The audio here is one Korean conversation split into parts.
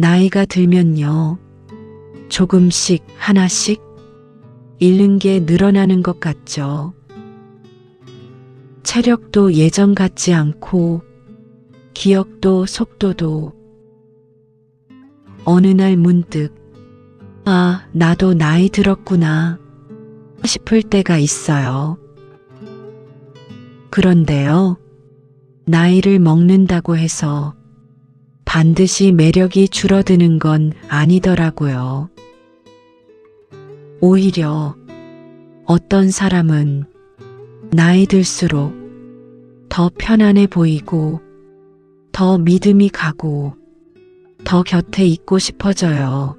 나이가 들면요. 조금씩 하나씩 잃는 게 늘어나는 것 같죠. 체력도 예전 같지 않고 기억도 속도도. 어느 날 문득 아, 나도 나이 들었구나 싶을 때가 있어요. 그런데요. 나이를 먹는다고 해서 반드시 매력이 줄어드는 건 아니더라고요. 오히려 어떤 사람은 나이 들수록 더 편안해 보이고 더 믿음이 가고 더 곁에 있고 싶어져요.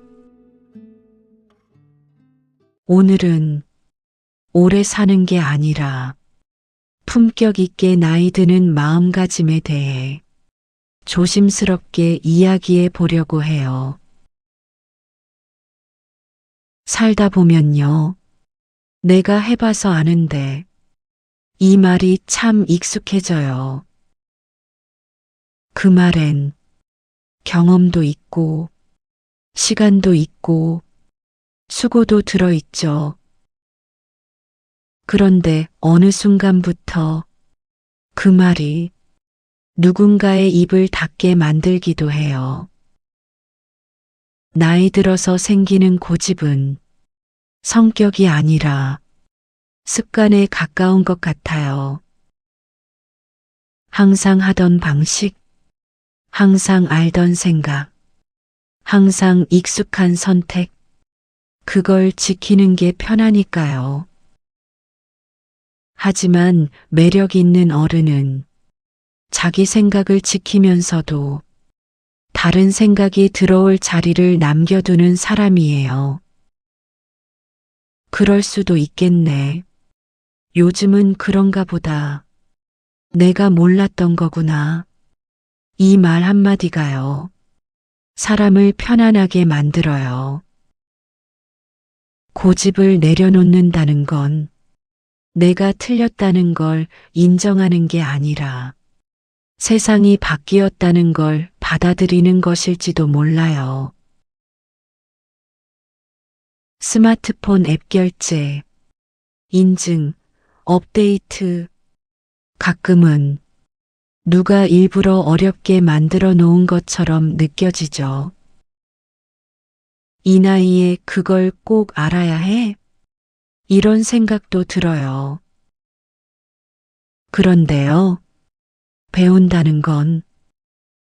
오늘은 오래 사는 게 아니라 품격 있게 나이 드는 마음가짐에 대해 조심스럽게 이야기해 보려고 해요. 살다 보면요. 내가 해봐서 아는데 이 말이 참 익숙해져요. 그 말엔 경험도 있고 시간도 있고 수고도 들어있죠. 그런데 어느 순간부터 그 말이 누군가의 입을 닫게 만들기도 해요. 나이 들어서 생기는 고집은 성격이 아니라 습관에 가까운 것 같아요. 항상 하던 방식, 항상 알던 생각, 항상 익숙한 선택, 그걸 지키는 게 편하니까요. 하지만 매력 있는 어른은 자기 생각을 지키면서도 다른 생각이 들어올 자리를 남겨두는 사람이에요. 그럴 수도 있겠네. 요즘은 그런가 보다. 내가 몰랐던 거구나. 이 말 한마디가요. 사람을 편안하게 만들어요. 고집을 내려놓는다는 건 내가 틀렸다는 걸 인정하는 게 아니라 세상이 바뀌었다는 걸 받아들이는 것일지도 몰라요. 스마트폰 앱 결제, 인증, 업데이트, 가끔은 누가 일부러 어렵게 만들어 놓은 것처럼 느껴지죠. 이 나이에 그걸 꼭 알아야 해? 이런 생각도 들어요. 그런데요, 배운다는 건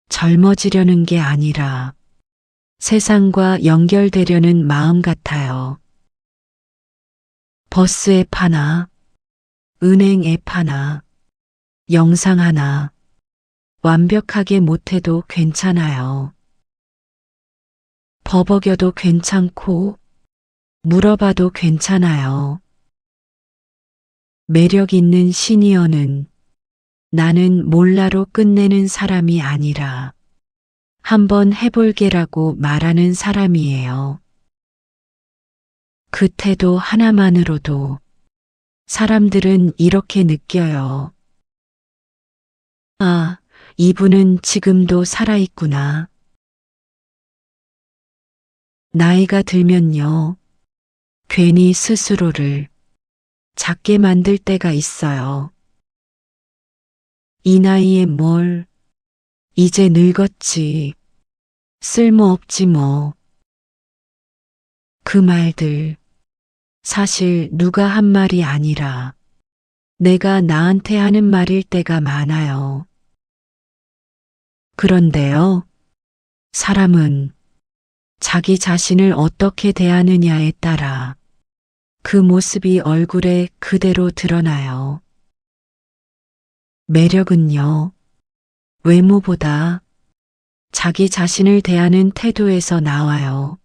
젊어지려는 게 아니라 세상과 연결되려는 마음 같아요. 버스 앱 하나, 은행 앱 하나, 영상 하나, 완벽하게 못해도 괜찮아요. 버벅여도 괜찮고, 물어봐도 괜찮아요. 매력 있는 시니어는 나는 몰라로 끝내는 사람이 아니라 한번 해볼게라고 말하는 사람이에요. 그 태도 하나만으로도 사람들은 이렇게 느껴요. 아, 이분은 지금도 살아있구나. 나이가 들면요. 괜히 스스로를 작게 만들 때가 있어요. 이 나이에 뭘, 이제 늙었지. 쓸모없지 뭐. 그 말들, 사실 누가 한 말이 아니라 내가 나한테 하는 말일 때가 많아요. 그런데요, 사람은 자기 자신을 어떻게 대하느냐에 따라 그 모습이 얼굴에 그대로 드러나요. 매력은요, 외모보다 자기 자신을 대하는 태도에서 나와요.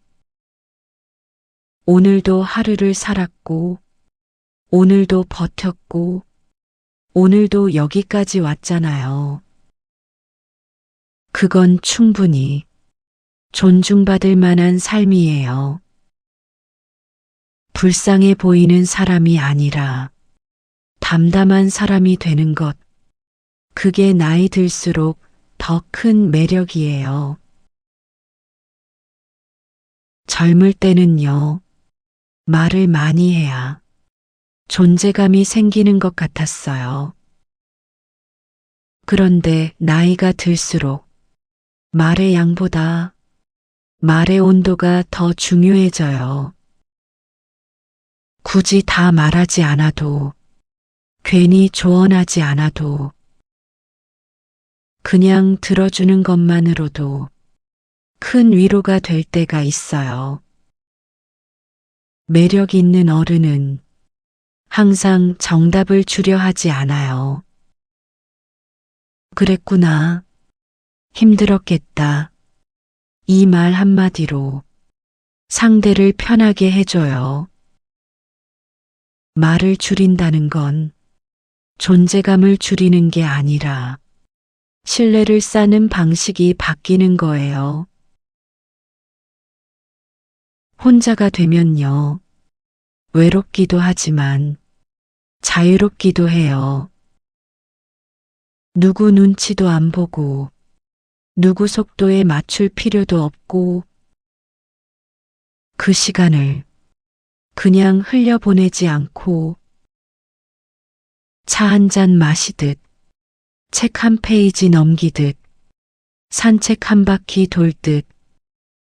오늘도 하루를 살았고, 오늘도 버텼고, 오늘도 여기까지 왔잖아요. 그건 충분히 존중받을 만한 삶이에요. 불쌍해 보이는 사람이 아니라 담담한 사람이 되는 것, 그게 나이 들수록 더 큰 매력이에요. 젊을 때는요, 말을 많이 해야 존재감이 생기는 것 같았어요. 그런데 나이가 들수록 말의 양보다 말의 온도가 더 중요해져요. 굳이 다 말하지 않아도, 괜히 조언하지 않아도, 그냥 들어주는 것만으로도 큰 위로가 될 때가 있어요. 매력 있는 어른은 항상 정답을 주려 하지 않아요. 그랬구나. 힘들었겠다. 이 말 한마디로 상대를 편하게 해줘요. 말을 줄인다는 건 존재감을 줄이는 게 아니라 신뢰를 쌓는 방식이 바뀌는 거예요. 혼자가 되면요, 외롭기도 하지만 자유롭기도 해요. 누구 눈치도 안 보고 누구 속도에 맞출 필요도 없고 그 시간을 그냥 흘려보내지 않고 차 한 잔 마시듯 책 한 페이지 넘기듯 산책 한 바퀴 돌듯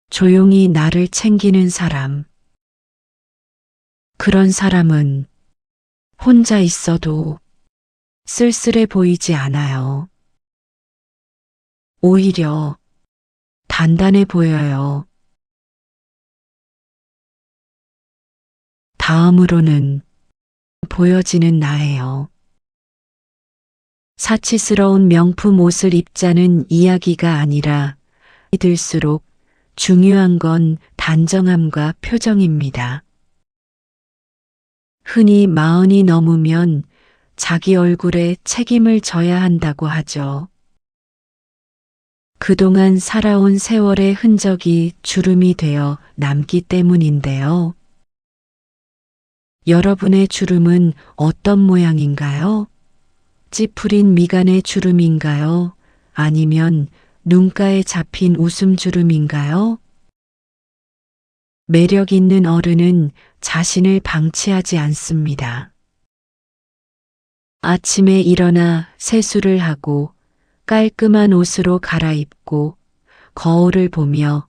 조용히 나를 챙기는 사람. 그런 사람은 혼자 있어도 쓸쓸해 보이지 않아요. 오히려 단단해 보여요. 다음으로는 보여지는 나예요. 사치스러운 명품 옷을 입자는 이야기가 아니라 들수록 중요한 건 단정함과 표정입니다. 흔히 40이 넘으면 자기 얼굴에 책임을 져야 한다고 하죠. 그동안 살아온 세월의 흔적이 주름이 되어 남기 때문인데요. 여러분의 주름은 어떤 모양인가요? 찌푸린 미간의 주름인가요? 아니면 눈가에 잡힌 웃음 주름인가요? 매력 있는 어른은 자신을 방치하지 않습니다. 아침에 일어나 세수를 하고 깔끔한 옷으로 갈아입고 거울을 보며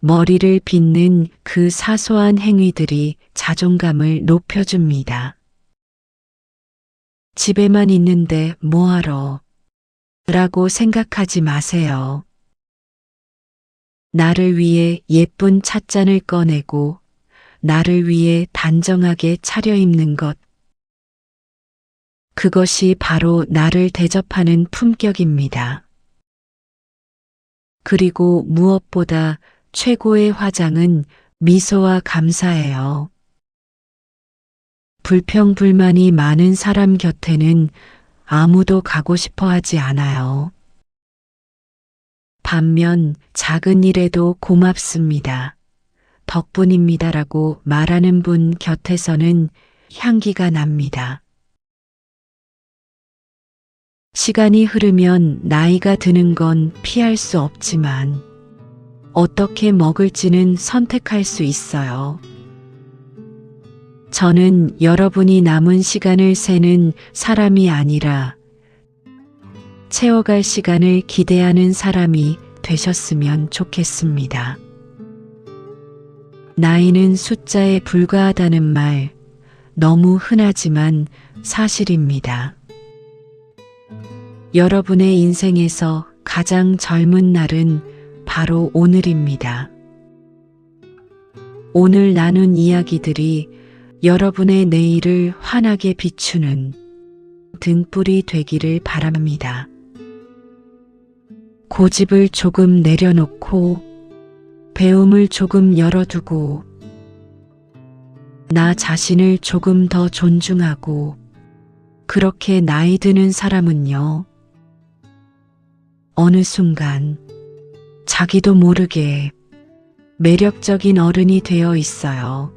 머리를 빗는 그 사소한 행위들이 자존감을 높여줍니다. 집에만 있는데 뭐하러? 라고 생각하지 마세요. 나를 위해 예쁜 찻잔을 꺼내고 나를 위해 단정하게 차려입는 것. 그것이 바로 나를 대접하는 품격입니다. 그리고 무엇보다 최고의 화장은 미소와 감사예요. 불평불만이 많은 사람 곁에는 아무도 가고 싶어 하지 않아요. 반면 작은 일에도 고맙습니다. 덕분입니다라고 말하는 분 곁에서는 향기가 납니다. 시간이 흐르면 나이가 드는 건 피할 수 없지만 어떻게 먹을지는 선택할 수 있어요. 저는 여러분이 남은 시간을 세는 사람이 아니라 채워갈 시간을 기대하는 사람이 되셨으면 좋겠습니다. 나이는 숫자에 불과하다는 말 너무 흔하지만 사실입니다. 여러분의 인생에서 가장 젊은 날은 바로 오늘입니다. 오늘 나눈 이야기들이 여러분의 내일을 환하게 비추는 등불이 되기를 바랍니다. 고집을 조금 내려놓고 배움을 조금 열어두고 나 자신을 조금 더 존중하고 그렇게 나이 드는 사람은요, 어느 순간 자기도 모르게 매력적인 어른이 되어 있어요.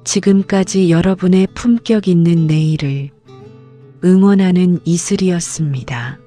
지금까지 여러분의 품격 있는 내일을 응원하는 이슬이었습니다.